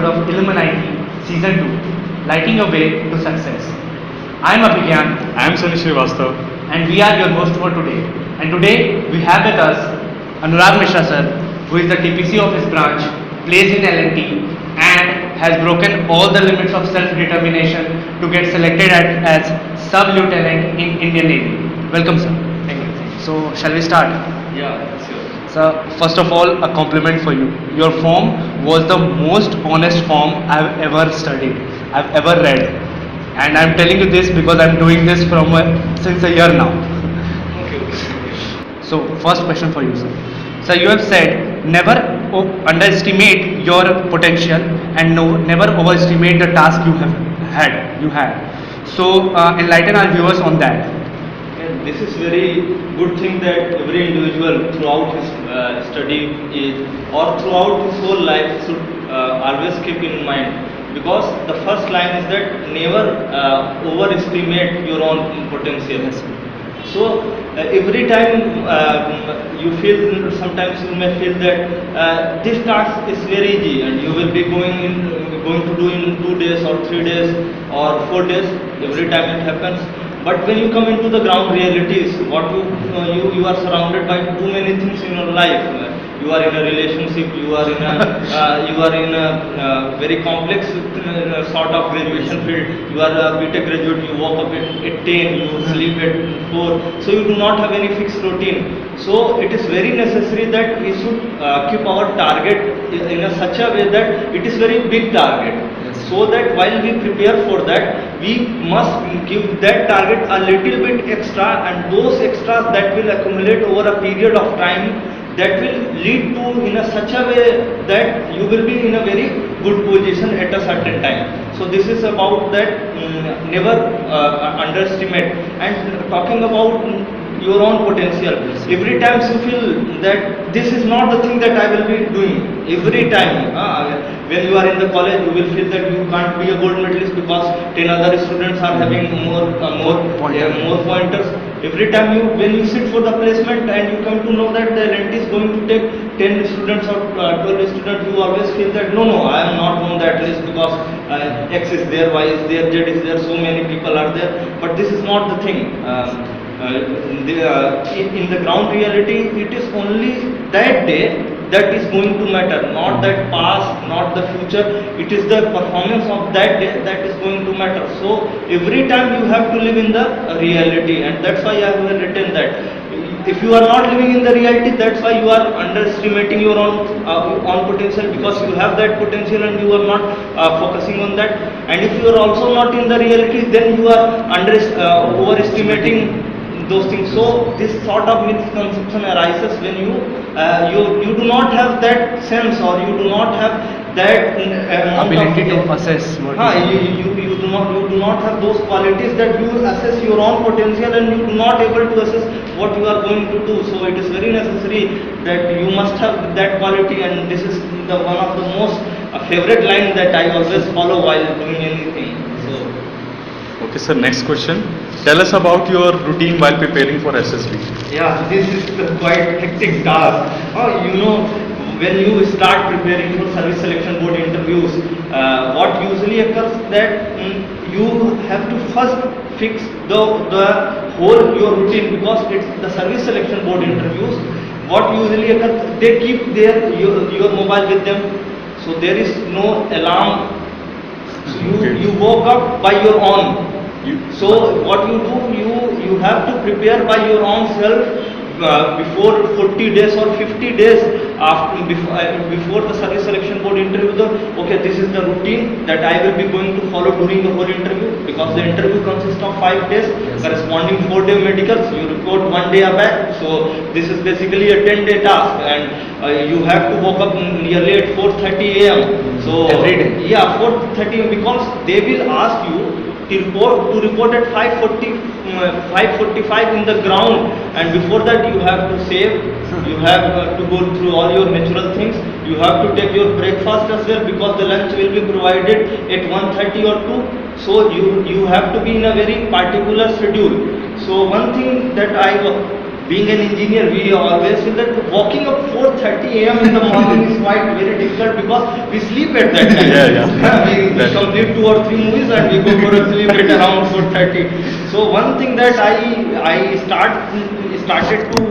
of Illuminati Season 2, Lighting Your Way to Success. I am Abhigyan. I am Sunny Srivastav. And we are your host for today. And today we have with us Anurag Mishra sir, who is the TPC of his branch, plays in L&T, and has broken all the limits of self-determination to get selected as sub-lieutenant in Indian Navy. Welcome, sir. Thank you. So, shall we start? Yeah, sure. Sir, first of all, a compliment for you. Your form was the most honest form I've ever studied, I've ever read. And I'm telling you this because I'm doing this since a year now. Okay. So, first question for you, sir. Sir, you have said never underestimate your potential and never overestimate the task you had. So, enlighten our viewers on that. And this is very good thing that every individual throughout his study or throughout his whole life should always keep in mind. Because the first line is that never overestimate your own potential. Yes, sir. So every time you feel, sometimes you may feel that this task is very easy and you will be going to do in 2 days or 3 days or 4 days. Every time it happens. But when you come into the ground realities, what you are surrounded by too many things in your life. You are in a relationship. You are in a very complex sort of graduation field. You are a BTech graduate. You woke up at 10. You sleep at 4. So you do not have any fixed routine. So it is very necessary that we should keep our target in such a way that it is very big target. So that while we prepare for that, we must give that target a little bit extra, and those extras that will accumulate over a period of time, that will lead to in such a way that you will be in a very good position at a certain time. So this is about that, never underestimate. And talking about your own potential, every time you feel that this is not the thing that I will be doing, every time when you are in the college, you will feel that you can't be a gold medalist because 10 other students are having more pointers. Every time when you sit for the placement and you come to know that the L&T is going to take 10 students or 12 students, you always feel that no, I am not on that list because X is there, Y is there, Z is there, so many people are there. But this is not the thing. In the ground reality, it is only that day that is going to matter, not that past, not the future. It is the performance of that day that is going to matter. So every time you have to live in the reality, and that's why I have written that. If you are not living in the reality, that's why you are underestimating your own potential, because you have that potential and you are not focusing on that. And if you are also not in the reality, then you are overestimating those things. So this sort of misconception arises when you do not have that sense, or you do not have that ability to assess what you do not have those qualities that you assess your own potential, and you do not able to assess what you are going to do. So it is very necessary that you must have that quality, and this is the one of the most favorite line that I always follow while doing anything. So Okay, sir, next question. Tell us about your routine while preparing for SSB. yeah, this is the quite hectic task. When you start preparing for service selection board interviews, what usually occurs that you have to first fix the whole your routine, because it's the service selection board interviews. What usually occurs, they keep your mobile with them, so there is no alarm. So you woke up by your own. So what you do, you have to prepare by your own self before 40 days or 50 days before the service selection board interview. Okay, this is the routine that I will be going to follow during the whole interview, because the interview consists of 5 days, corresponding 4-day medicals. You report 1 day back. So this is basically a 10-day task, and you have to wake up nearly at 4:30 a.m. So every day. Yeah, 4:30 a.m. because they will ask you to report at 5:45 in the ground, and before that you have to save, you have to go through all your natural things, you have to take your breakfast as well, because the lunch will be provided at 1:30 or 2. So you have to be in a very particular schedule. So one thing that being an engineer, we always feel that walking up 4:30 a.m. in the morning is quite very difficult because we sleep at that time. We That's- complete 2 or 3 movies and we go for a sleep at around 4:30. So one thing that I started to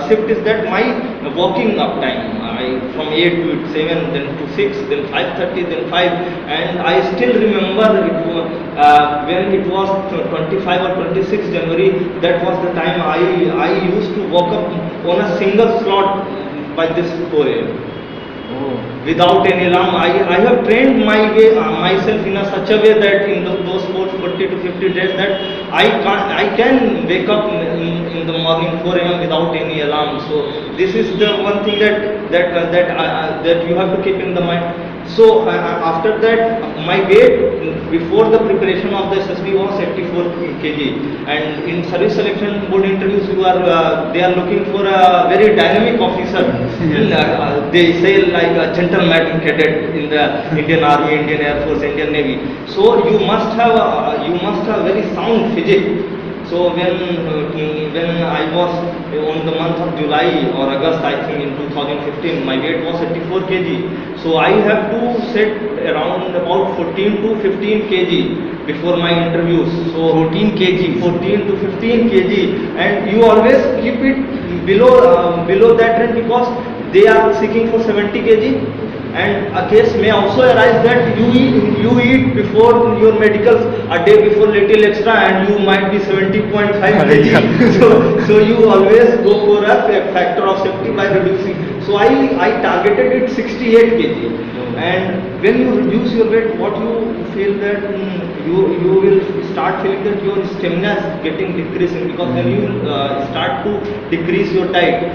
shift is that my walking up time. From 8 to 7, then to 6, then 5:30, then 5, and I still remember when it was 25 or 26 January. That was the time I used to walk up on a single slot by this 4 a.m. Without any alarm. I have trained myself in such a way that in those 40 to 50 days that I can wake up in the morning 4 a.m. without any alarm. So this is the one thing that you have to keep in the mind. So after that, my weight before the preparation of the SSB was 84 kg, and in service selection board interviews, they are looking for a very dynamic officer. They say like a gentleman cadet in the Indian Army, Indian Air Force, Indian Navy. So you must have very sound physique. So when I was on the month of July or August, I think in 2015, my weight was 84 kg. So I have to set around about 14 to 15 kg before my interviews. So 14 to 15 kg, and you always keep it below that range because they are seeking for 70 kg. And a case may also arise that you eat before your medicals a day before little extra and you might be 70.5 kg. So you always go for a factor of safety by reducing. So I targeted it 68 kg. And when you reduce your weight, what you feel that you will start feeling that your stamina is getting decreasing, because when you start to decrease your diet,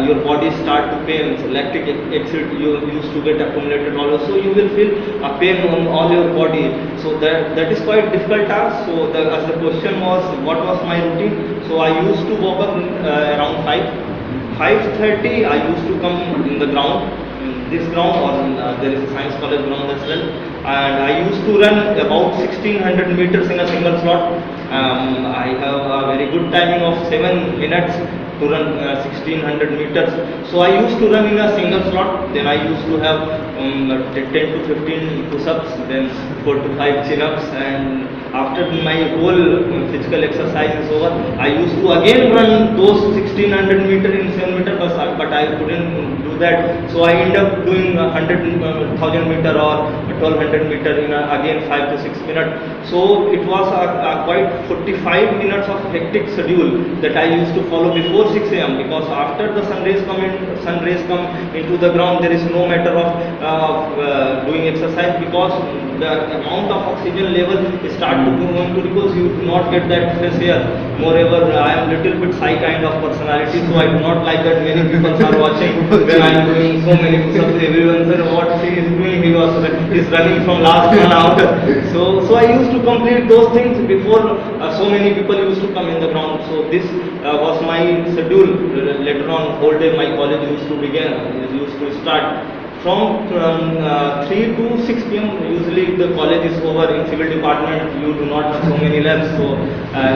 your body start to pain. So lactic acid you used to get accumulated always, so you will feel a pain on all your body. So that is quite difficult task. So as the question was, what was my routine? So I used to walk up around 5:30. I used to come in the ground. This ground, or there is a science college ground as well, and I used to run about 1600 meters in a single slot. I have a very good timing of 7 minutes to run 1600 meters. So I used to run in a single slot. Then I used to have 10 to 15 push-ups, then 4 to 5 chin-ups, and after my whole physical exercise is over, I used to again run those 1600 meter in 7 meter, but I couldn't do that. So I end up doing 1,000 meter or 1200 meter in again 5 to 6 minutes. So it was a quite 45 minutes of hectic schedule that I used to follow before 6 a.m. because after the sun rays come into the ground, there is no matter of doing exercise, because the amount of oxygen level start to go into, because you do not get that fresh air. Moreover, I am little bit shy kind of personality, so I do not like that many people are watching when I am doing so many push-ups. Everyone said what he is doing, he is running from last 1 hour. So I used to complete those things before so many people used to come in the ground. So this was my schedule. Later on, whole day my college used to start from 3 to 6 p.m. Usually the college is over. In civil department you do not have so many labs, so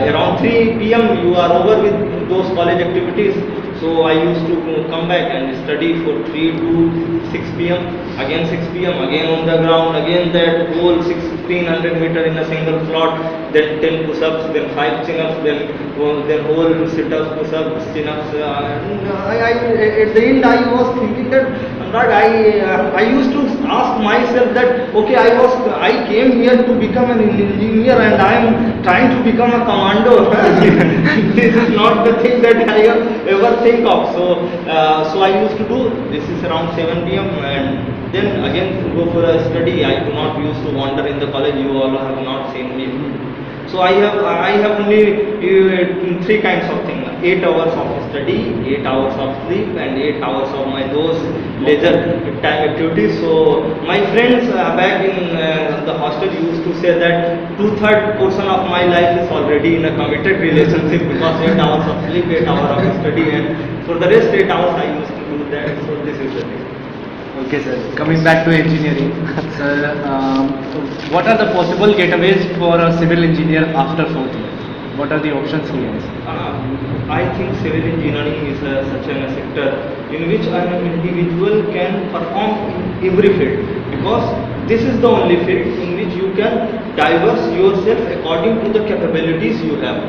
around 3 p.m. you are over with those college activities. So I used to come back and study for 3 to 6 p.m. Again 6 p.m. again on the ground, again that whole 1600 meter in a single slot, then 10 push-ups, then 5 chin-ups, then whole sit-ups, push-ups, chin-ups. At the end I was thinking that I used to ask myself that okay, I came here to become an engineer and I am trying to become a commando. This is not the thing that I have ever think of. So I used to do this is around 7 p.m. and then again to go for a study. I do not used to wander in the college. You all have not seen me. So I have only 3 kinds of things: 8 hours of study, 8 hours of sleep, and 8 hours of my those leisure time activities. So my friends back in the hostel used to say that 2/3 portion of my life is already in a committed relationship, because 8 hours of sleep, 8 hours of study, and for the rest 8 hours I used to do that. So this is the thing. Okay, sir. Coming back to engineering, sir, what are the possible getaways for a civil engineer after 4th year? what are the options he has? I think civil engineering is such a sector in which an individual can perform in every field, because this is the only field in which you can diverse yourself according to the capabilities you have.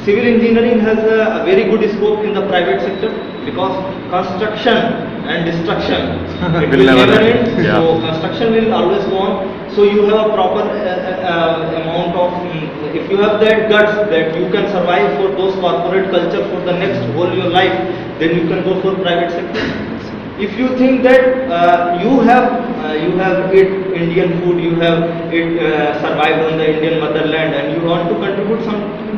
Civil engineering has a very good scope in the private sector, because construction and destruction it Will will never never end. end. Yeah. So construction will always go on. So you have a proper amount of, if you have that guts that you can survive for those corporate culture for the next whole your life, then you can go for private sector. If you think that you have eat Indian food, you have survived on the Indian motherland, and you want to contribute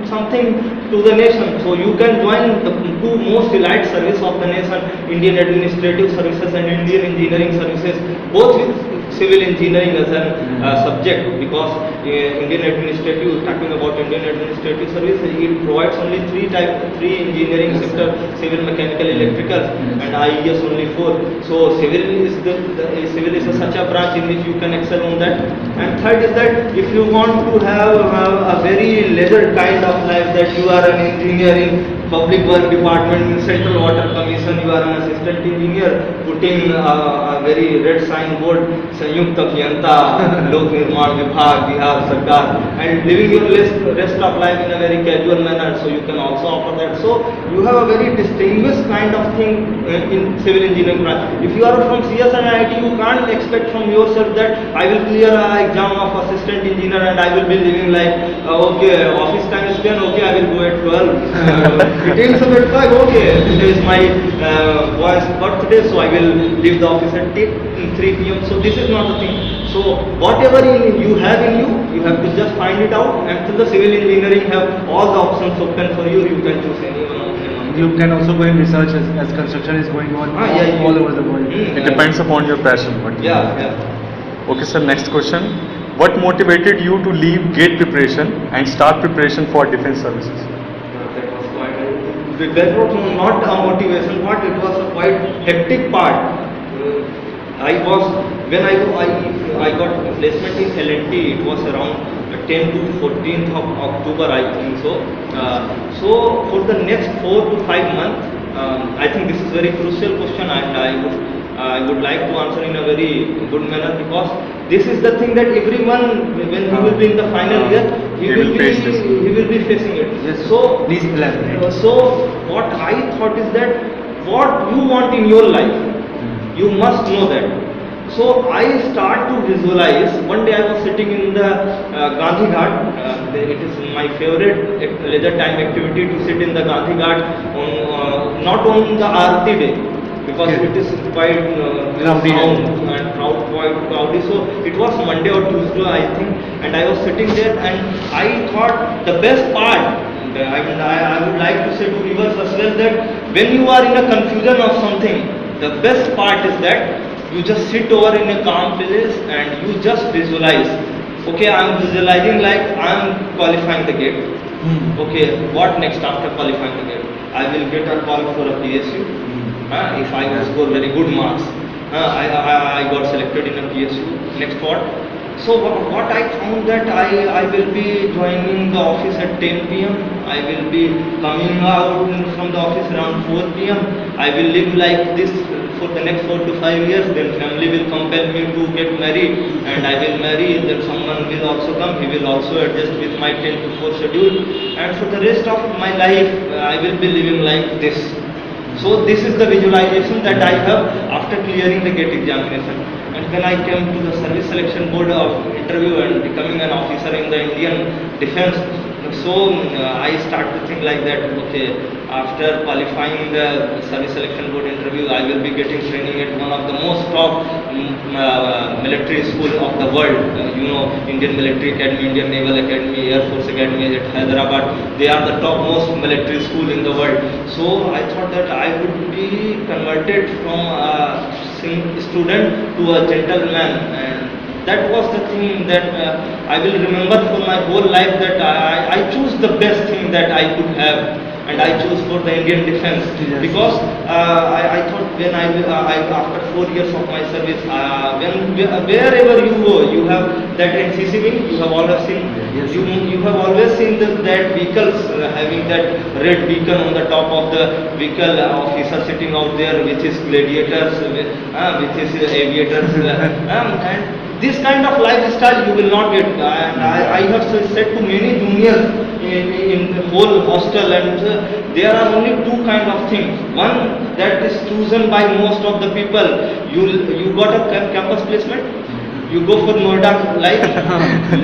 something to the nation, so you can join the two most elite service of the nation, Indian Administrative Services and Indian Engineering Services, both with civil engineering as a subject, because Indian Administrative, talking about Indian Administrative Service, it provides only three engineering sector: civil, mechanical, electrical, and IES only 4. So civil is such a branch in which you can excel on that. And third is that if you want to have a very leisure kind of life, that you are an engineer in public work department in Central Water Commission, you are an assistant engineer putting a very red sign board, Sanyukt Abhiyanta, Lok Nirman Vibhag, Bihar Sarkar, and living your rest of life in a very casual manner, so you can also offer that. So you have a very distinguished kind of thing in civil engineering branch. If you are from CS and IIT, you can't expect from yourself that I will clear an exam of assistant engineer and I will be living like, okay, office time is 10, okay, I will go at 12. It ends up at 5, okay, today is my boy's birthday, so I will leave the office at 3 p.m. So this is not the thing. So whatever you have in you have to just find it out, and through the civil engineering have all the options open for you. You can choose any one of them. You can also go in research as construction is going on all over the world. It depends upon your passion. But Yeah. Okay, sir. Next question. What motivated you to leave GATE preparation and start preparation for defense services? That was quite. That was not a motivation, but it was a quite hectic part. When I got placement in L&T, it was around 10 to 14th of October, I think so. So for the next 4 to 5 months, I think this is very crucial question, and I would like to answer in a very good manner, because this is the thing that everyone, when he will be in the final year, he will be facing it. Yes. So please elaborate. So what I thought is that what you want in your life, you must know that. So I start to visualize. One day I was sitting in the Gandhi Ghat. It is my favorite leisure time activity to sit in the Gandhi Ghat on not on the Aarti day, because it is quite Rowdy sound and quite rowdy. So it was Monday or Tuesday, I think, and I was sitting there, and I thought the best part. I would like to say to viewers as well that when you are in a confusion of something, the best part is that you just sit over in a calm place and you just visualize. Okay, I am visualizing like I am qualifying the GATE. Okay, what next after qualifying the GATE? I will get a call for a PSU. If I will score very good marks, I got selected in a PSU. Next what? So what I found that I will be joining the office at 10 p.m. I will be coming out from the office around 4 p.m. I will live like this for the next 4 to 5 years. Then family will compel me to get married, and I will marry. Then someone will also come. He will also adjust with my 10 to 4 schedule. And for the rest of my life, I will be living like this. So this is the visualization that I have after clearing the GATE examination. And when I came to the service selection board of interview and becoming an officer in the Indian defense, so I start to think like that, okay, after qualifying the service selection board interview, I will be getting training at one of the most top military school of the world. Indian Military Academy, Indian Naval Academy, Air Force Academy at Hyderabad. They are the top most military school in the world. So I thought that I would be converted from a student to a gentleman, and that was the thing that I will remember for my whole life, that I choose the best thing that I could have, and I chose for the Indian defense. Yes. Because I thought when I after 4 years of my service, wherever you go, you have that NCC wing, you have always seen. Yes. You have always seen that vehicles having that red beacon on the top of the vehicle, officer sitting out there, which is gladiators, which is aviators, and this kind of lifestyle you will not get. And I have said to many juniors in the whole hostel, and there are only two kind of things. One that is chosen by most of the people. You got a campus placement. You go for Noida life,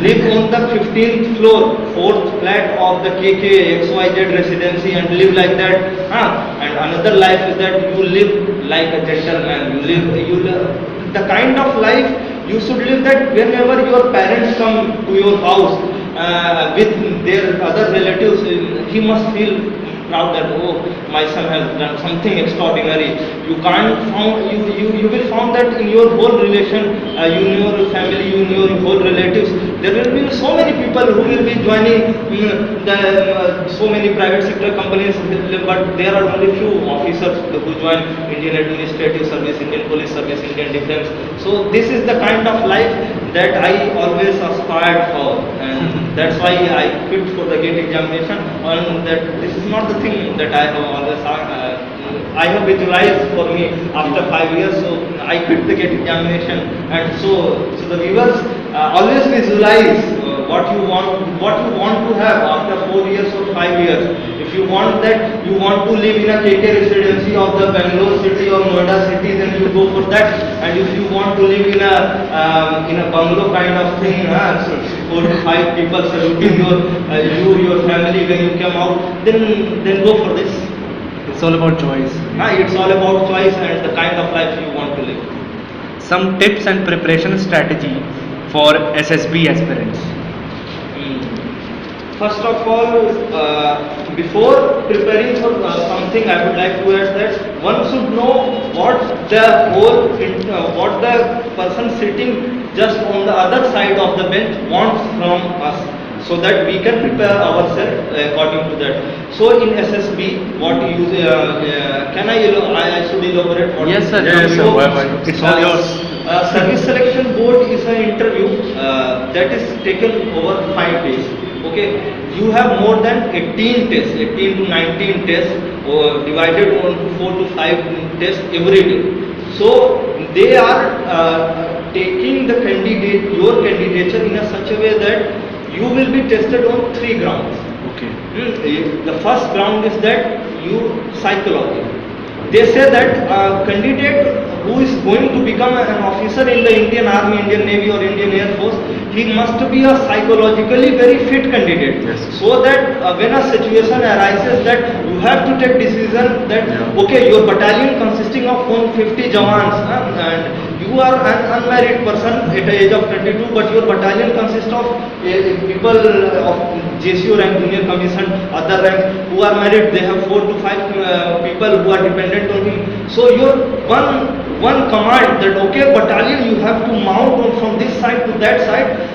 live on the 15th floor, 4th flat of the KK XYZ residency and live like that. And another life is that you live like a gentleman. You live the kind of life you should live, that whenever your parents come to your house with their other relatives, he must feel proud that, oh, my son has done something extraordinary. You can't found, you will find that in your whole relation, in your family, in your whole relatives, there will be so many people who will be joining so many private sector companies, but there are only few officers who join Indian Administrative Service, Indian Police Service, Indian Defence. So this is the kind of life that I always aspired for, and that's why I quit for the GATE examination. And that this is not the thing that I have always I have visualized for me after 5 years. So I quit the GATE examination, and so the viewers always visualize what you want to have after 4 years or 5 years. If you want that, you want to live in a KK residency of the Bangalore city or Noida city, then you go for that. And if you want to live in a bungalow kind of thing, 4 to 5 people saluting your family when you come out, then go for this. It's all about choice. It's all about choice and the kind of life you want to live. Some tips and preparation strategy for SSB aspirants. First of all, before preparing for something, I would like to add that one should know what the person sitting just on the other side of the bench wants from us, so that we can prepare ourselves according to that. So in SSB, what you can I should elaborate? What Yes, sir. Yes, sir. So, It's all yours. Service selection board is an interview that is taken over 5 days. Okay, you have more than 18 tests, 18 to 19 tests, divided on 4 to 5 tests every day. So they are taking the your candidature in such a way that you will be tested on 3 grounds. Okay. The first ground is that psychology. They say that a candidate who is going to become an officer in the Indian Army, Indian Navy or Indian Air Force, he must be a psychologically very fit candidate. Yes. So that when a situation arises that you have to take decision that, Yeah. okay, your battalion consisting of 150 jawans, and you are an unmarried person at the age of 22, but your battalion consists of people of JCO rank, junior commission, other rank, who are married. They have 4 to 5 people who are dependent on him. So your one command that, okay, battalion, you have to mount from this side to that side.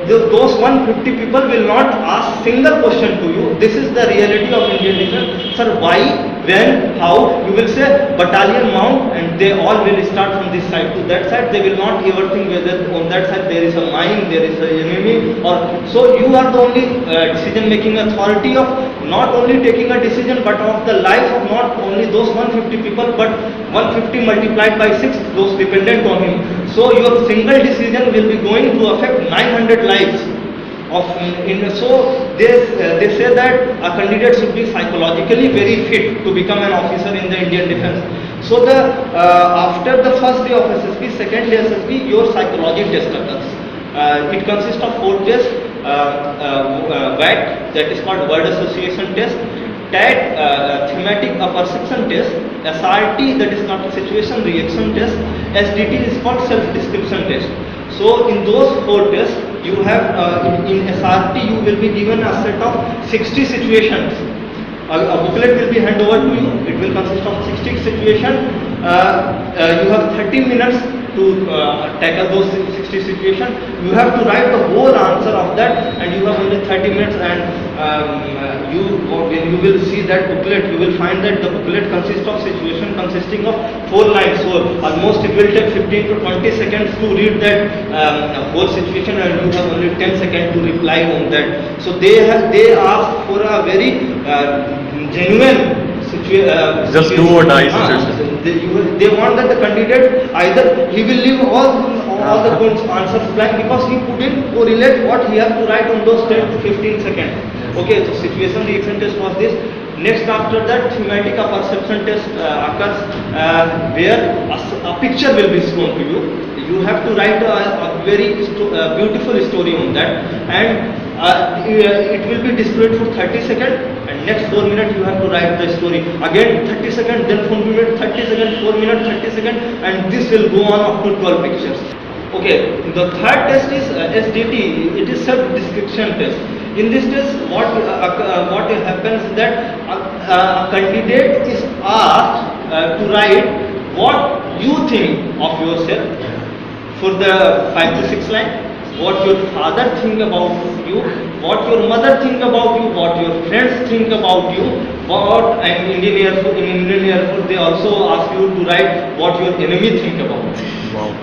Those 150 people will not ask single question to you. This is the reality of Indian defense. Sir, why, when, how? You will say battalion mount, and they all will start from this side to that side. They will not ever think whether on that side there is a mine, there is an enemy, or so. You are the only decision-making authority of not only taking a decision, but of the life of not only those 150 people, but 150 multiplied by 6, those dependent on him. So your single decision will be going to affect 900 lives. So they say that a candidate should be psychologically very fit to become an officer in the Indian Defence. So after the first day of SSB, second day SSB, your psychology test occurs. It consists of 4 tests: WAT, that is called Word Association Test; TAT, Thematic Perception Test; SRT, that is called Situation Reaction Test; SDT is called Self Description Test. So in those 4 tests, you have in SRT you will be given a set of 60 situations. A booklet will be handed over to you. It will consist of 60 situations. You have 30 minutes to tackle those 60 situations. You have to write the whole answer of that, and you have only 30 minutes. And when you will see that booklet, you will find that the booklet consists of situation consisting of 4 lines. So almost it will take 15 to 20 seconds to read that whole situation, and you have only 10 seconds to reply on that. So they ask for a very genuine Just do or die situation. They want that the candidate either he will leave all the points answers blank because he couldn't correlate what he has to write on those 10 to 15 seconds. Okay, so situation reaction test was this. Next, after that, thematic perception test occurs where a picture will be shown to you. You have to write a very beautiful story on that, and it will be displayed for 30 seconds. And next 4 minutes you have to write the story. Again 30 seconds, then 4 minutes, 30 seconds, 4 minutes, 30 seconds, and this will go on up to 12 pictures. Okay, the third test is SDT. It is self-description test. In this test, what happens is that a candidate is asked to write what you think of yourself for the 5 to 6 lines. What your father think about you, what your mother think about you, what your friends think about you, what in Indian Air Force they also ask you to write what your enemy think about you. Wow.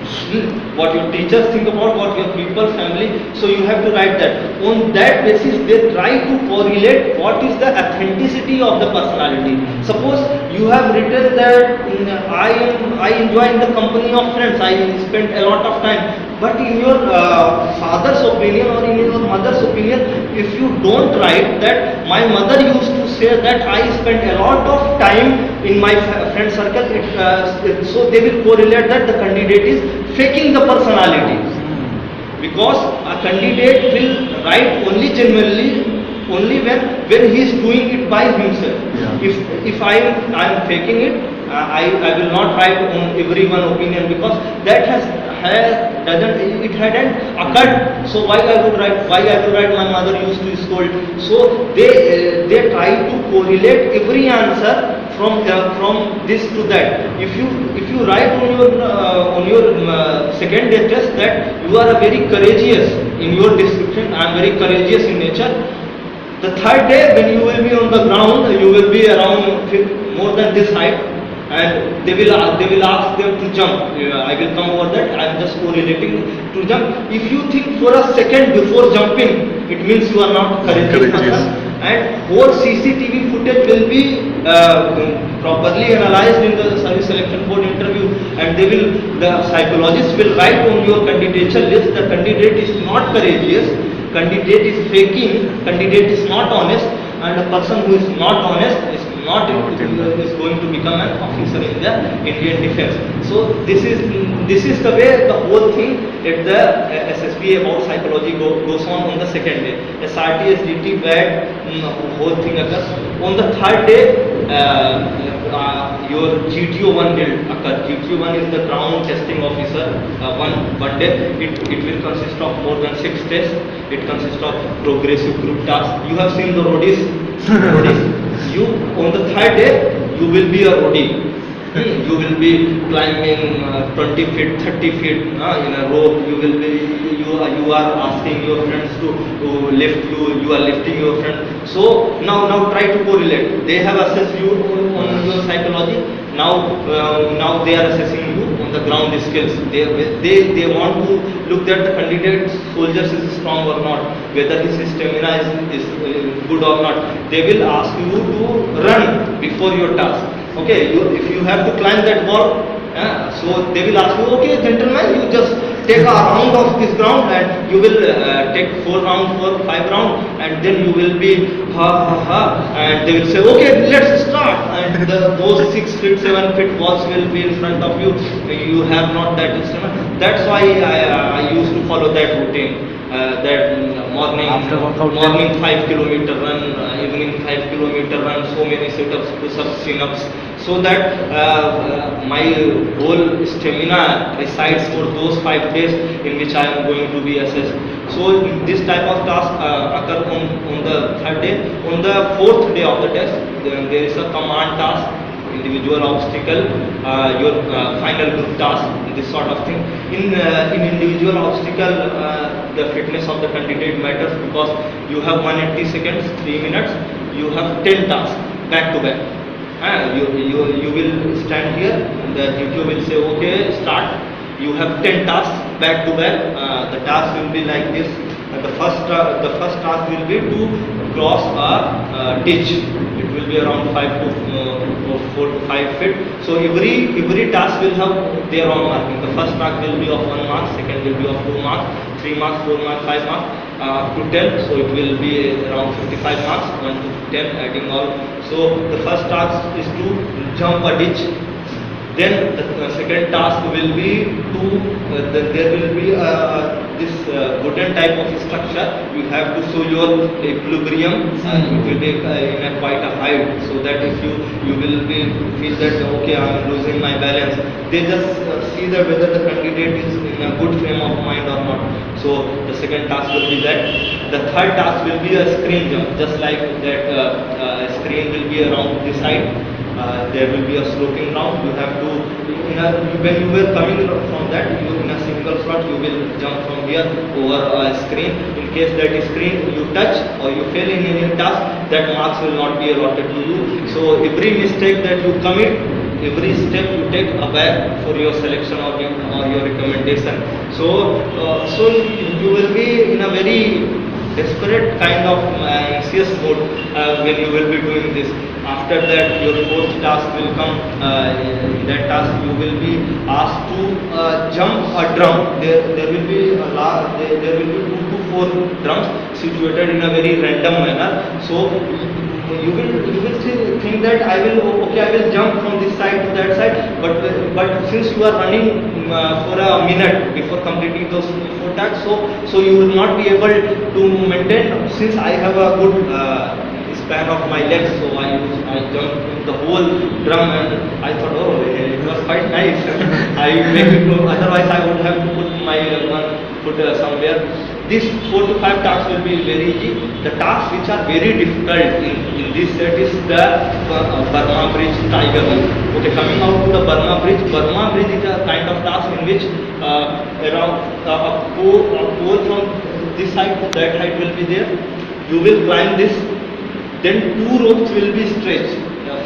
What your teachers think about, what your people, family. So you have to write that. On that basis, they try to correlate what is the authenticity of the personality. Suppose you have written that I enjoy in the company of friends. I spend a lot of time. But in your father's opinion or in your mother's opinion, if you don't write that my mother used to say that I spend a lot of time in my friend circle, so they will correlate that the candidate is faking the personality. Because a candidate will write only genuinely only when he is doing it by himself. Yeah. If I am faking it, I will not write on everyone opinion because that hadn't occurred. So why I would write my mother used to scold. So they try to correlate every answer from this to that. If you write on your second day test that you are a very courageous in your description, I am very courageous in nature. The third day when you will be on the ground, you will be around more than this height, and they will ask them to jump. I will come over that. I am just correlating to jump. If you think for a second before jumping, it means you are not courageous person. And whole CCTV footage will be properly analyzed in the service selection board interview, and the psychologist will write on your candidature list the candidate is not courageous, candidate is faking, candidate is not honest, and a person who is not honest is going to become an officer in the Indian Defence. So this is the way the whole thing at the SSB about psychology goes on the second day. SRT, SDT, WAD, whole thing occurs. On the third day, your GTO1 will occur. GTO1 is the ground testing officer. One day it will consist of more than 6 tests. It consists of progressive group tasks. You have seen the roadies. You on the third day you will be a roadie. You will be climbing 20 feet, 30 feet in a rope. You are asking your friends to lift you. You are lifting your friend. So now try to correlate. They have assessed you on your psychology. Now they are assessing you on the ground skills. They want to look at the candidate soldiers is strong or not, whether his stamina is good or not. They will ask you to run before your task. Okay, if you have to climb that wall, so they will ask you, okay, gentlemen, you just take a round of this ground and you will take 4 rounds, 5 rounds, and then you will be and they will say, okay, let's start. And those 6 feet, 7 feet walls will be in front of you. You have not that stamina. That's why I used to follow that routine. Morning 5 kilometer run, evening 5 kilometer run, so many sit-ups, push-ups, chin-ups, so that my whole stamina resides for those 5 days in which I am going to be assessed. So this type of task occur on the third day. On the fourth day of the test, there is a command task. individual obstacle, your final group task, this sort of thing. In individual obstacle, the fitness of the candidate matters because you have 180 seconds, 3 minutes, you have 10 tasks back to back. You will stand here and the DTO will say, okay, start. You have 10 tasks back to back. The task will be like this. The first task will be to cross a ditch. It will be around 4 to 5 feet. So every task will have their own marking. The first task will be of 1 mark, second will be of 2 marks, 3 marks, 4 marks, 5 marks, up to 10. So it will be around 55 marks, 1 to 10 adding all. So the first task is to jump a ditch. Then the second task will be to there will be this wooden type of structure. You have to show your equilibrium. It will be in a quite a height, so that if you will be feel that okay, I am losing my balance. They just see that whether the candidate is in a good frame of mind or not. So the second task will be that. The third task will be a screen jump, just like that. Screen will be around this side. There will be a sloping ground. You have to, when you were coming from that, you in a single shot, you will jump from here over a screen. In case that screen you touch or you fail in any task, that marks will not be allotted to you. So every mistake that you commit, every step you take a back for your selection or your recommendation. So you will be in a very desperate kind of anxious mode when you will be doing this. After that, your fourth task will come. In that task, you will be asked to jump a drum. There will be there will be 2 to 4 drums situated in a very random manner. So you will think that I will jump from this side to that side. But since you are running for a minute before completing those 4 tasks, so you will not be able to maintain. Since I have a good span of my legs, so I jumped the whole drum and I thought, oh, it was quite nice. I make it go, otherwise I would have to put my one foot somewhere. These 4 to 5 tasks will be very easy. The tasks which are very difficult in this set is the Burma Bridge, Tiger Link. Okay, coming out to the Burma Bridge. Burma Bridge is a kind of task in which around a pole from this side to that height will be there. You will climb this. Then 2 ropes will be stretched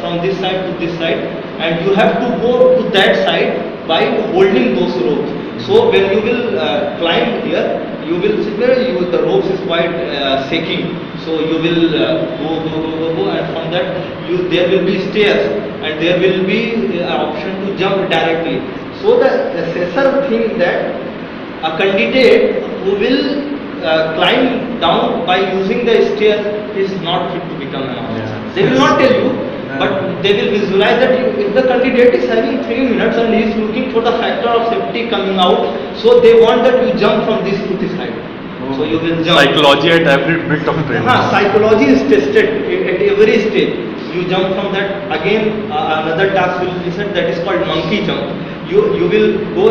from this side to this side, and you have to go to that side by holding those ropes. So when you will climb here, you will see where the ropes is quite shaking. So you will go, and from that there will be stairs, and there will be option to jump directly. So the assessor thinks that a candidate who will climb down by using the stairs is not fit to become an officer. They will not tell you, but they will visualize that if the candidate is having 3 minutes and he is looking for the factor of safety coming out, so they want that you jump from this to this side. So you will jump. Psychology at every bit of training. Psychology is tested at every stage. You jump from that. Again, another task will be set, that is called monkey jump. You will go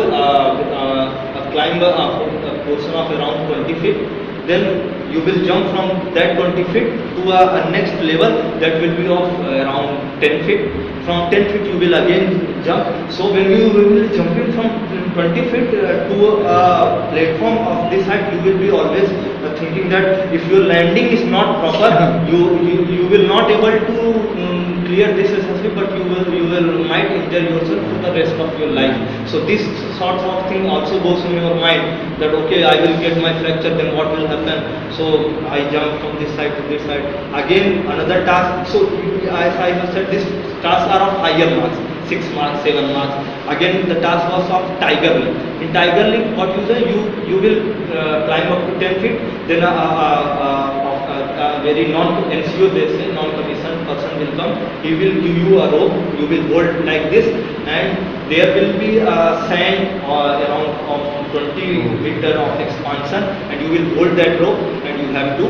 climb a portion of around 20 feet. Then you will jump from that 20 feet to a next level that will be of around 10 feet. From 10 feet you will again jump. So when you will jumping from 20 feet to a platform of this height, you will be always thinking that if your landing is not proper, you will not able to clear this successfully, but you will might injure yourself for the rest of your life. So this sort of thing also goes in your mind that okay, I will get my fracture, then what will happen? So I jump from this side to this side. Again another task. So as I have said, these tasks are of higher marks, 6 marks, 7 marks. Again the task was of Tiger Link. In Tiger Link, what you say, you will climb up to 10 feet. Then a very non-NCO, they say, non-commissioned person will come. He will give you a rope. You will hold like this, and there will be sand around of 20 meter of expansion, and you will hold that rope, and you have to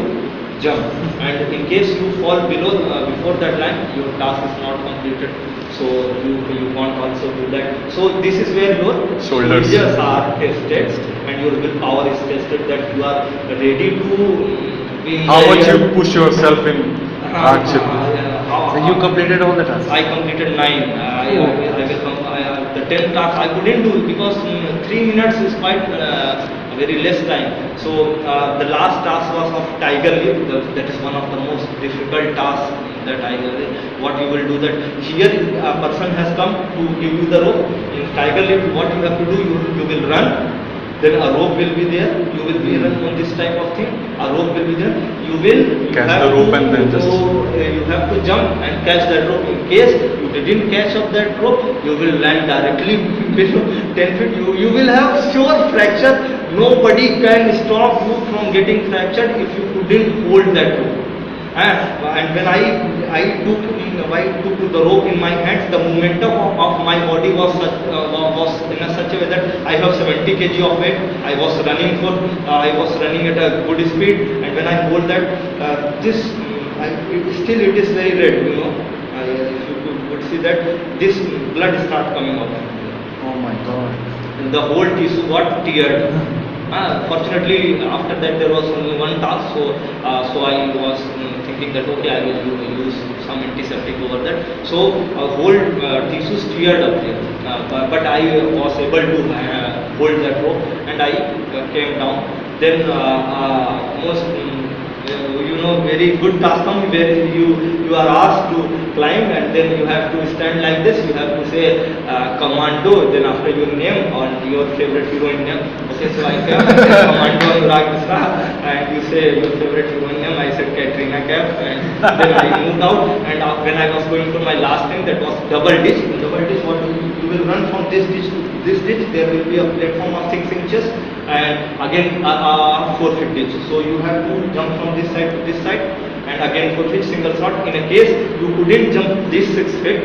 jump. And in case you fall below before that line, your task is not completed. So you can't also do that. So this is where your shoulders are tested and your willpower is tested, that you are ready to be in how much you push yourself in hardship. You completed all the tasks? I completed 9. The 10th task I couldn't do because 3 minutes is quite very less time. So the last task was of tiger leap. That is one of the most difficult tasks that what you will do that. Here a person has come to give you the rope. In tiger leap, what you have to do, you will run. Then a rope will be there. You will be run on this type of thing. A rope will be there. You Catch have the rope to, and then just- you have to jump and catch that rope. In case you didn't catch up that rope, you will land directly below 10 feet. You will have sure fracture. Nobody can stop you from getting fractured if you couldn't hold that rope. And when I took the rope in my hands, the momentum of my body was in a such a way that I have 70 kg of weight. I was running at a good speed, and when I hold that, still it is very red, you know. If you could see that this blood start coming out. Oh my God. And the whole tissue got teared. Fortunately, after that there was only one task, so I was thinking that okay, I will use some antiseptic over that. So whole tissues teared up there, but I was able to hold that rope, and I came down. Then almost very good task where you are asked to climb, and then you have to stand like this. You have to say commando, then after your name or your favorite heroine name. Okay, so I came, I said commando Anurag Mishra, and you say your favorite heroine name. I said Katrina Kaif, and then I moved out. And when I was going for my last thing, that was double ditch. In double ditch, what you will run from this ditch to this ditch. There will be a platform of 6 inches, and again 4 feet ditch. So you have to jump from this side to this side, and again 4 feet single shot. In a case you couldn't jump this 6 feet,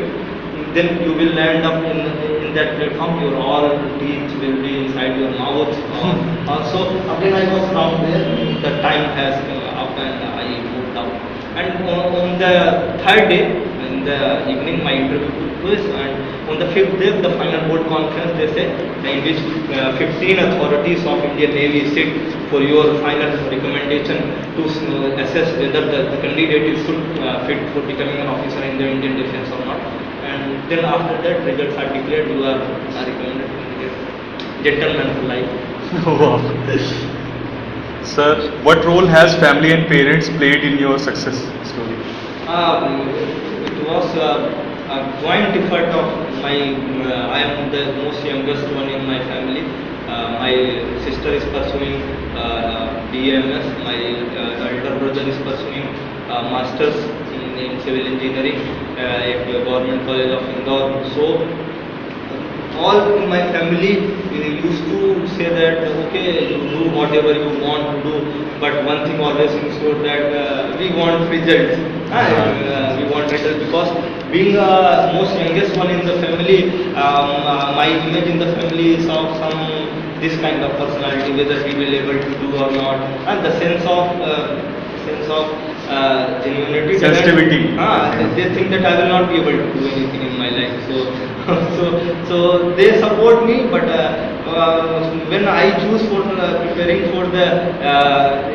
then you will land up in that platform. Your all teeth will be inside your mouth. So again I was down there. The time has up, and I moved out. And on the third day, in the evening, my interview took place, and on the fifth day, the final board conference, they say, in which 15 authorities of Indian Navy sit for your final recommendation to assess whether the candidate is fit for becoming an officer in the Indian Defence or not. And then after that, results are declared, you are recommended candidate. Gentleman for life. Wow. Sir, what role has family and parents played in your success story? It was a joint effort of my. I am the most youngest one in my family. My sister is pursuing BAMS. My elder brother is pursuing masters in civil engineering at the Government College of Indore. So all in my family used to say that okay, you do whatever you want to do, but one thing always ensured that we want results. We want results because being the most youngest one in the family, my image in the family is of some this kind of personality, whether we will able to do or not, and the sense of genuinity, sensitivity. They think that I will not be able to do anything in my life. So they support me, but when I choose for preparing for the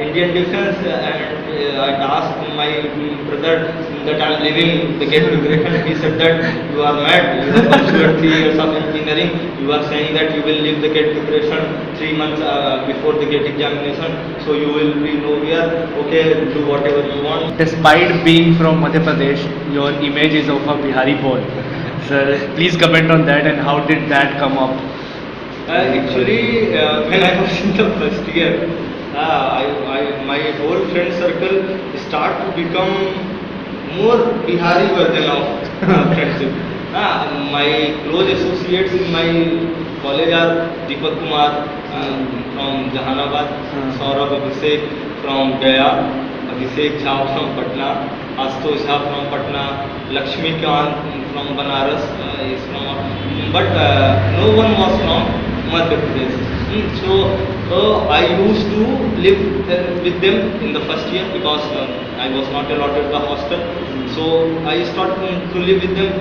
Indian Defence, and I asked my brother that I am leaving the gate preparation, he said that you are mad. You have pursued 3 years of engineering. You are saying that you will leave the gate preparation 3 months before the gate examination. So you will be nowhere. Okay, do whatever you want. Despite being from Madhya Pradesh, your image is of a Bihari boy. Sir, please comment on that, and how did that come up? Actually, when I was in the first year, my whole friend circle start to become more Bihari version of friendship. My close associates in my college are Deepak Kumar from Jahanabad, Saurabh Abhishek from Gaya, Abhishek Jha from Patna, Astosh Jha from Patna, Lakshmi Kant from Banaras is from, but no one was from Madhya Pradesh. So I used to live with them in the first year because I was not allotted the hostel. So I started to live with them.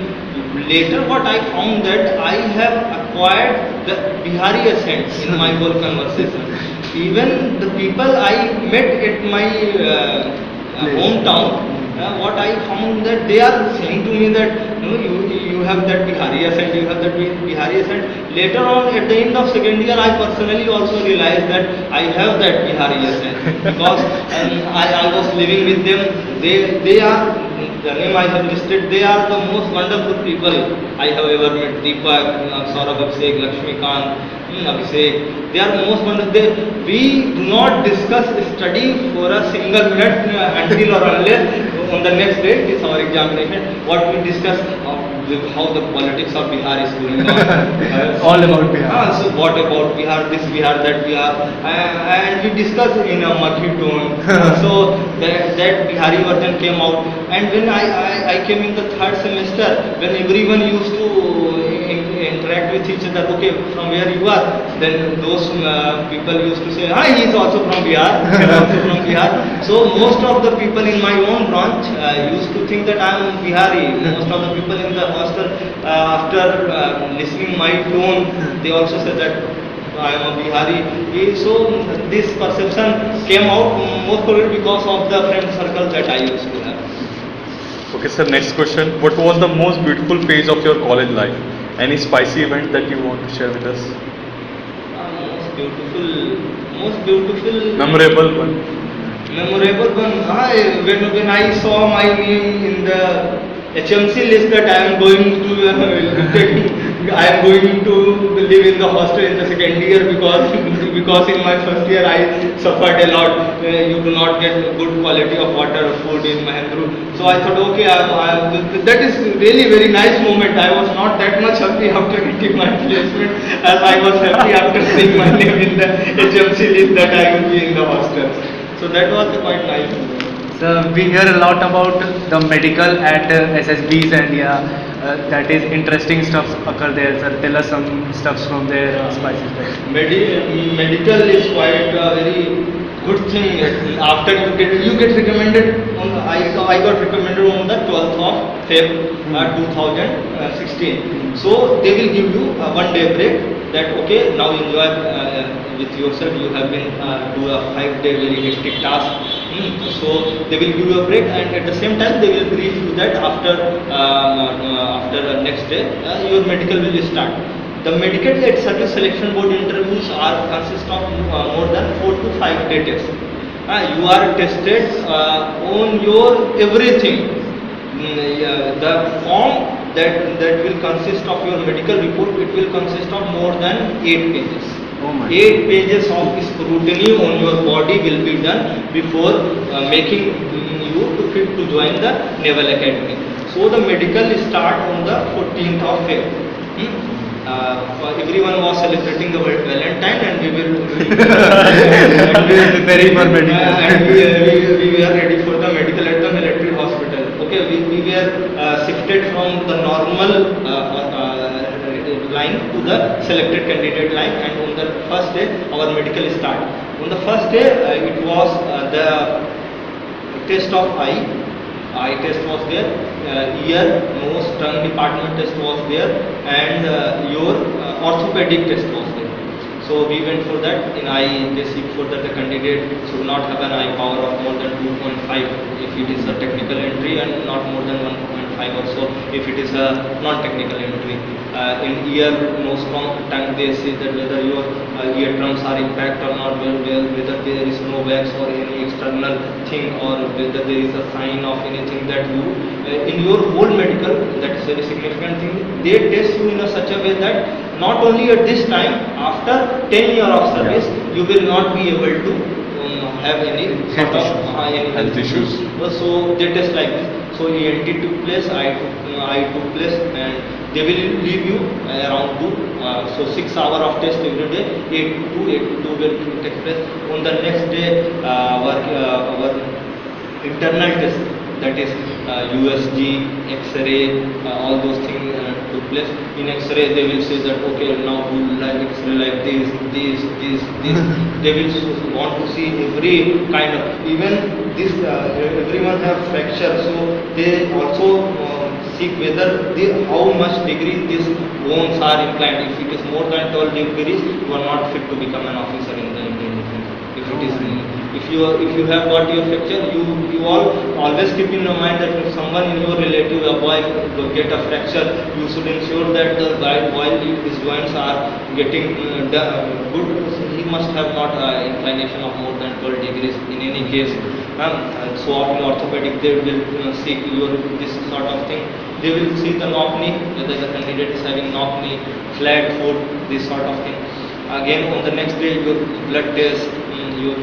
Later what I found that I have acquired the Bihari accent in my whole conversation. Even the people I met at my hometown, what I found that they are saying to me that you have that Bihari accent, you have that Bihari accent. Later on, at the end of second year, I personally also realized that I have that Bihari accent because I was living with them. They are the name I have listed. They are the most wonderful people I have ever met. Deepak, Saurabh Abhishek, Lakshmikant, Abhishek. They are most wonderful. We do not discuss study for a single minute until or unless on the next day is our examination. What we discuss how the politics of Bihar is going on. All about Bihar. So what about Bihar, this Bihar, that Bihar, and we discuss in a murky tone. So that Bihari version came out, and when I came in the third semester, when everyone used to interact with each other, okay, from where you are, then those people used to say, he is also from Bihar, he is also from Bihar. So most of the people in my own branch used to think that I am Bihari. Most of the people in the hostel, after listening my tone, they also said that I am a Bihari. So this perception came out most probably because of the friend circle that I used to have. Okay, sir, next question. What was the most beautiful phase of your college life? Any spicy event that you want to share with us? Most beautiful. Memorable one. Memorable one. When I saw my name in the HMC list that I am going to live in the hostel in the second year because in my first year I suffered a lot. You do not get good quality of water or food in Mahendru. So I thought, okay, that is really very nice moment. I was not that much happy after getting my placement as I was happy after seeing my name in the HMC list that I will be in the hostel. So that was quite nice moment. So we hear a lot about the medical at SSBs, and that is interesting stuff occur there. Sir, tell us some stuffs from there, spicy stuff. Medical is quite a very good thing. After you get recommended, I got recommended on the 12th of Feb 2016. So they will give you a 1 day break. That okay, now enjoy with yourself. You have been do a 5-day very hectic task. So they will give you a break, and at the same time they will brief you that after the next day your medical will start. The medical aid service selection board interviews consist of more than 4 to 5 day tests. You are tested on your everything. The form that will consist of your medical report, it will consist of more than 8 pages. Oh my. 8 pages of scrutiny on your body will be done before making you to fit to join the Naval Academy. So the medical start on the 14th of February. Everyone was celebrating the Valentine, and we were Preparing for medical. and we were ready for the medical at the military hospital. Okay, we were shifted from the normal line to the selected candidate line, and on the first day our medical start. On the first day it was the test of eye test was there, ear, nose, tongue department test was there, and your orthopedic test was there. So we went for that. In eye, they seek for that the candidate should not have an eye power of more than 2.5 if it is a technical entry, and not more than 1.5 or so if it is a non-technical entry. In ear, nose, tongue, they say that whether your eardrums are intact or not, whether there is no wax or any external thing, or whether there is a sign of anything that you in your whole medical, that is very significant thing. They test you in such a way that not only at this time, after 10 years of service, you will not be able to have any sort of health issues. So they test like this. So ENT took place, I took place, and they will leave you around 2. So 6 hours of test every day, 8 to 2 will take place. On the next day, our internal test, that is USG, X-ray, all those things took place. In X-ray, they will say that okay, now do like X-ray like this. They will want to see every kind of, even this everyone have fracture, so they also seek whether how much degree these bones are inclined. If it is more than 12 degrees, you are not fit to become an officer in the Indian Defence. If it is If you have got your fracture, you all always keep in your mind that if someone in your relative, a boy, will get a fracture, you should ensure that while his joints are getting good, he must have not inclination of more than 12 degrees in any case. So in orthopedic they will seek your this sort of thing. They will see the knock knee, whether the candidate is having knock knee, flat foot, this sort of thing. Again on the next day your blood test, your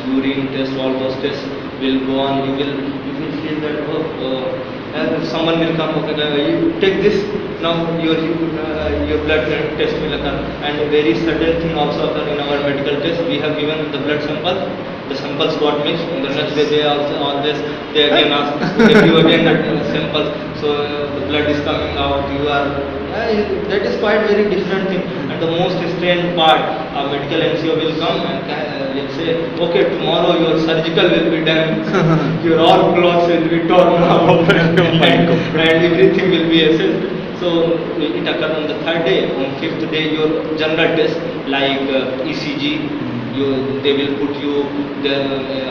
urine test, all those tests will go on. You will feel that someone will come, okay, you take this, now your blood test will occur. And a very sudden thing also occur in our medical test. We have given the blood sample, the samples got mixed. In the next day they also always they again ask to give you again that sample. So the blood is coming out. You are that is quite very different thing. And the most strange part, a medical NCO will come and will say, okay, tomorrow your surgical will be done, your all clothes will be torn out, and everything will be assessed. So it occurs on the third day. On fifth day, your general test like ECG, they will put you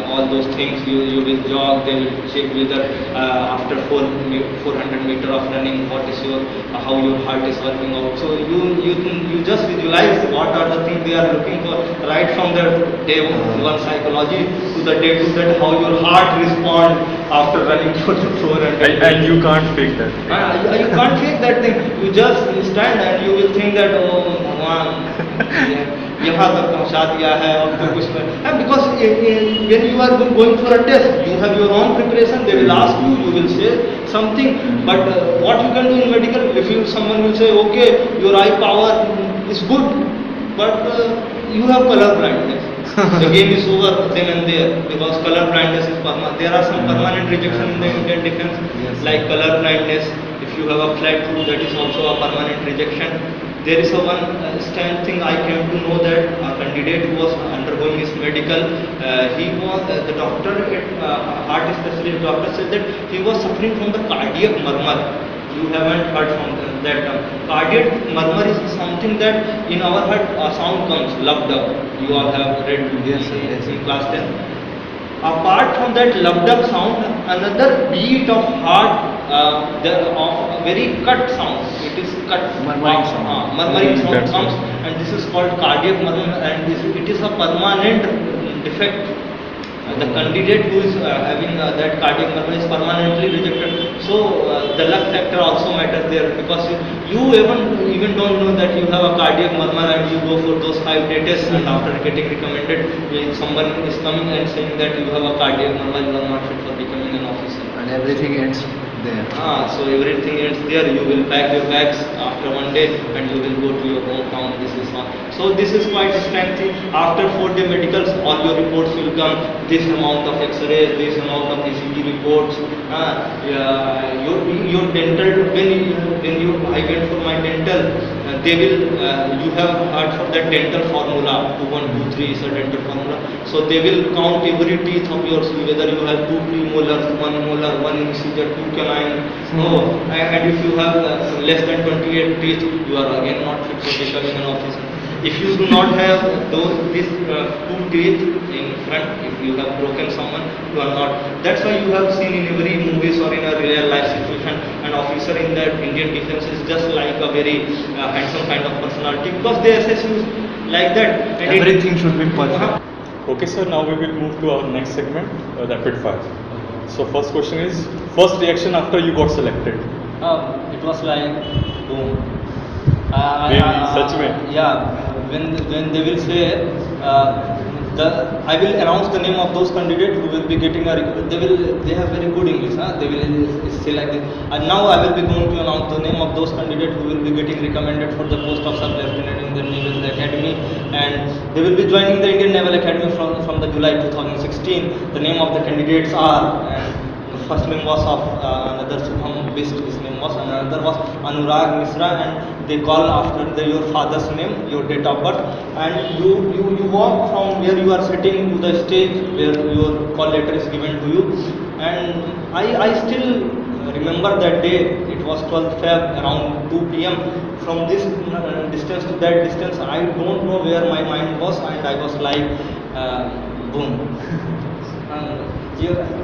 all those things. You will jog. They will check whether after 400 meter of running, what is your how your heart is working out. So you just visualize what are the things they are looking for, right from the day one psychology to the day to that how your heart respond after running for the 400. And you can't fake that. You can't fake that thing. You just stand and you will think that यहाँ तक पहुँचा दिया है अब तो कुछ नहीं. Because when you are going for a test, you have your own preparation. They will ask you, you will say something. But what you can do in medical, if someone will say, okay, your eye power is good, but you have color blindness. The game is over then and there, because color blindness is permanent. There are some permanent rejection in the Indian defense, like color blindness. If you have a flat foot, that is also a permanent rejection. There is a one strange thing I came to know, that a candidate who was undergoing his medical, he was the doctor, heart specialist doctor said that he was suffering from the cardiac murmur. You haven't heard from that term. Cardiac murmur is something that in our heart a sound comes, lub dub. You all have read in class 10. Apart from that lub dub sound, another beat of heart, of very cut sound. It is cut Murmuring sound. Murmuring sound That's comes, and this is called cardiac murmur, and it is a permanent defect. The candidate who is having that cardiac murmur is permanently rejected. So the luck factor also matters there, because you even don't know that you have a cardiac murmur, and you go for those 5-day tests, and after getting recommended, someone is coming and saying that you have a cardiac murmur, you are not fit for becoming an officer. And everything ends there. So everything ends there. You will pack your bags after one day and you will go to your hometown. This is one. So this is quite a strange thing. After 4-day medicals, all your reports will come. This amount of X-rays, this amount of ECG reports. Your dental. When you I went for my dental, they will. You have heard for that dental formula. 2, 1, 2, 3 is a dental formula. So they will count every teeth of yours, whether you have 2 premolars, 1 molar, 1 incisor, 2 canine. And if you have less than 28 teeth, you are again not fit for becoming an officer. If you do not have these 2 teeth in front, if you have broken someone, you are not. That's why you have seen in every movies or in a real life situation, an officer in the Indian defense is just like a very handsome kind of personality, because they assess you like that. And Everything should be perfect. Okay, sir. Now we will move to our next segment, rapid fire. So first question is, first reaction after you got selected. It was like boom. Really? Such में? Yeah, when they will say I will announce the name of those candidates who will be getting they have very good English, they will say like this, and now I will be going to announce the name of those candidates who will be getting recommended for the post of sub-lieutenant in the Naval Academy, and they will be joining the Indian Naval Academy from the July 2016. The name of the candidates are, and the first name was of another Subham Bist, his name was, and another was Anurag Misra, and they call after your father's name, your date of birth, and you walk from where you are sitting to the stage where your call letter is given to you. And I still remember that day. It was 12th Feb around 2 p.m. From this distance to that distance, I don't know where my mind was, and I was like boom.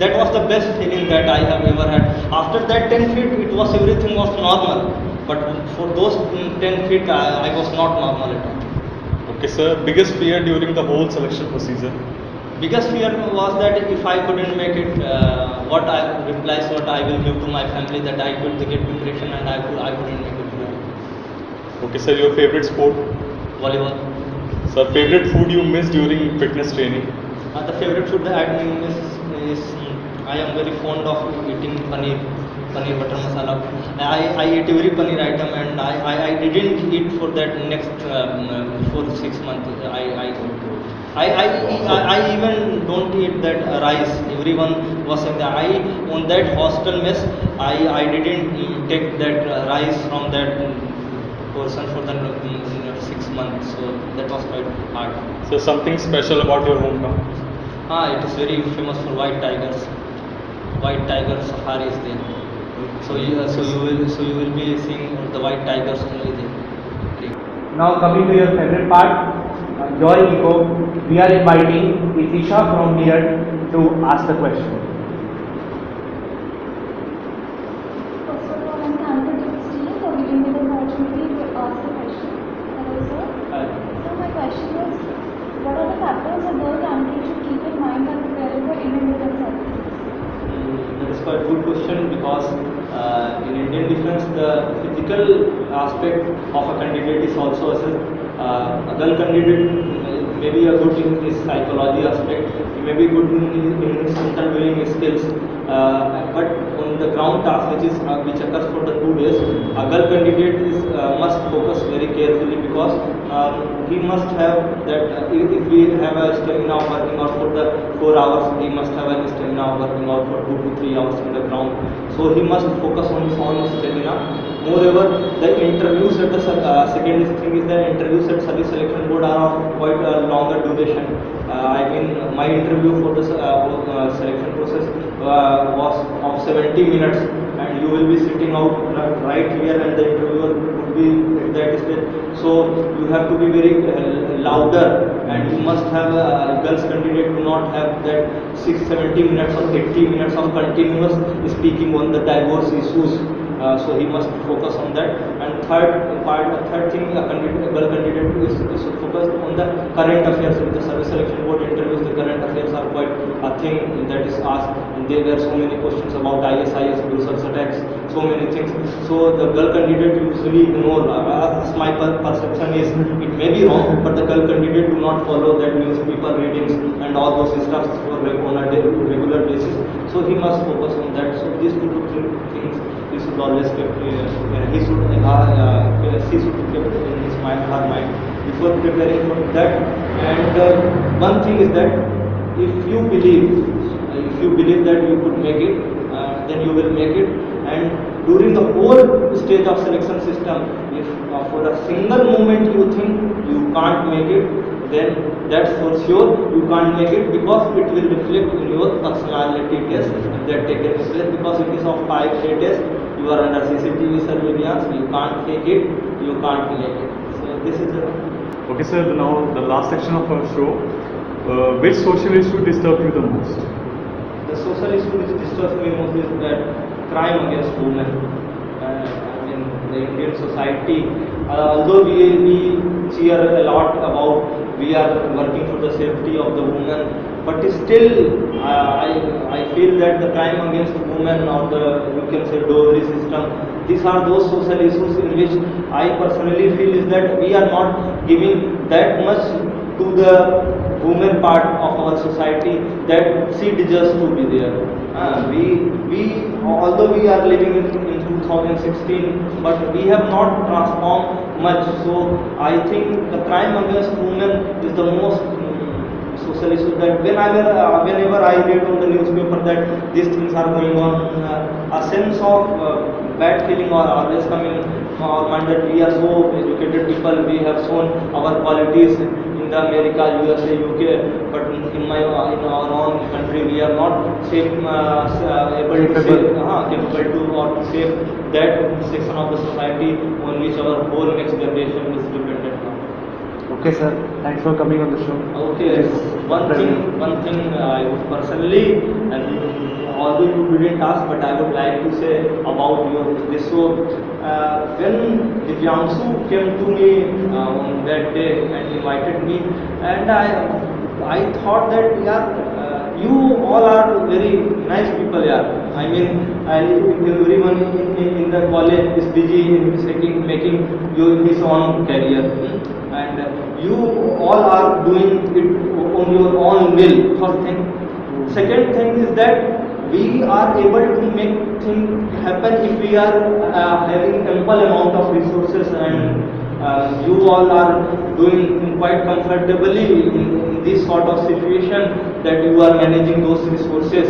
That was the best feeling that I have ever had. After that 10 feet, it was everything was normal. But for those 10 feet, I was not normal at all. Okay, sir. Biggest fear during the whole selection procedure? Biggest fear was that if I couldn't make it, what I replies what I will give to my family, that I could get depression and I couldn't make it. Okay, sir. Your favorite sport? Volleyball. Sir, favorite food you miss during fitness training? The favorite food that I miss is I am very fond of eating paneer butter masala. I eat every paneer item and I didn't eat for that next 4-6 months. I even don't eat that rice. Everyone was saying that on that hostel mess I didn't take that rice from that person for the 6 months. So that was quite hard. So something special about your hometown? It is very famous for white tigers. White tiger safari is there. So you will be seeing the white tigers only there. Now coming to your favorite part, Joy Eco, we are inviting Itisha from here to ask the question. First of all, I'm thankful to the team for giving me the opportunity to ask the question. Hello, sir. So my question is, what are the factors a girl candidate should keep in mind when preparing for Indian defense services? That is quite a good question because in Indian defense the physical aspect of a candidate is also assessed. A girl candidate may be a good in his psychology aspect, he may be good in his interviewing skills, but on the ground task which occurs for the 2 days, a girl candidate must focus very carefully because he must have that if we have a stamina of working out for the 4 hours, he must have a stamina of working out for 2 to 3 hours on the ground. So he must focus on his own stamina. Moreover, the interviews at the second thing is the interviews at service selection board are of quite a longer duration. My interview for the selection process was of 70 minutes, and you will be sitting out right here, and the interviewer would be at that stage. So you have to be very louder, and you must have girls candidate do not have that 70 minutes or 80 minutes of continuous speaking on the diverse issues. So he must focus on that. And third thing, a girl candidate is focused on the current affairs. In the service selection board interviews, the current affairs are quite a thing that is asked. And there were so many questions about ISIS, Brussels attacks, so many things. So the girl candidate usually ignore. As my perception is, it may be wrong, but the girl candidate do not follow that newspaper readings and all those stuff on a regular basis. So he must focus on that. So these 2 to 3 things he should always keep, she should keep in his mind, her mind before preparing for that. And one thing is that if you believe that you could make it, then you will make it. And during the whole stage of selection system, if for a single moment you think you can't make it, then that's for sure you can't make it, because it will reflect in your personality test that taken place, because it is of 5-day test. You are under CCTV surveillance, you can't fake it, you can't make it. So this is the... Okay, sir. Now the last section of our show. Which social issue disturbed you the most? The social issue which disturbs me most is that crime against women. In the Indian society, although we cheer a lot about we are working for the safety of the women, but still I feel that the crime against women, or the, you can say, dowry system, these are those social issues in which I personally feel is that we are not giving that much to the women part of our society that she deserves to be there. Although we are living in 2016, but we have not transformed much. So I think the crime against women is the most social issue that whenever I read on the newspaper that these things are going on, a sense of bad feeling or always coming to our mind that we are so educated people, we have shown our qualities in the America, USA, UK, but in our own country we are not able to save that section of the society on which our whole next generation is dependent on. Okay, sir. Thanks for coming on the show. Okay, Yes. one thing I would personally, and although you didn't ask, but I would like to say about this show. When Divyanshu came to me on that day and invited me, and I thought that you all are very nice people, I mean, everyone in the college is busy in making his own career. And you all are doing it on your own will, first thing. Second thing is that we are able to make things happen if we are having ample amount of resources, and you all are doing quite comfortably in this sort of situation that you are managing those resources.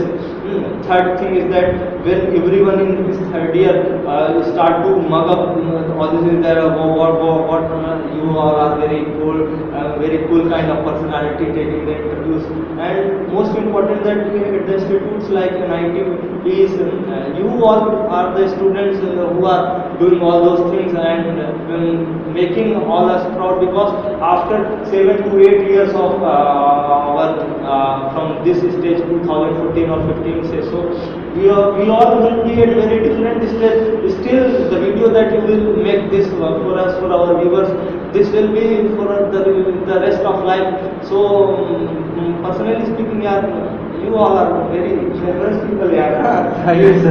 Third thing is that when everyone in this third year start to mug up all this is that what you all are very cool kind of personality taking the interviews, and most important that at the institutes like NIT is you all are the students who are doing all those things and making all us proud, because after 7 to 8 years of work from this stage 2014 or 15 say so, we all will be at very different stage. Still the video that you will make this for us, for our viewers, this will be for the rest of life. So personally speaking, you all are very generous people, Thank you, sir.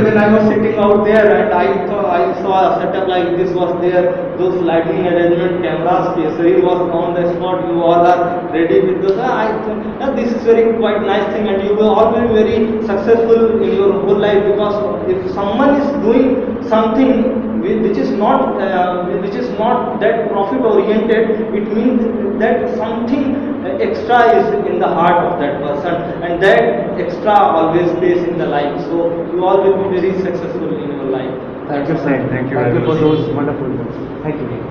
When I was sitting out there and I saw a setup like this was there, those lighting arrangement, cameras, Kesari was on the spot, you all are ready with those. I thought this is very quite nice thing, and you will all be very successful in your whole life, because if someone is doing something which is not that profit oriented, it means that something extra is in the heart of that person, and that extra always pays in the life. So you all will be very successful in your life. Thank you, sir. Thank you Thank very you for much. those wonderful words. Thank you.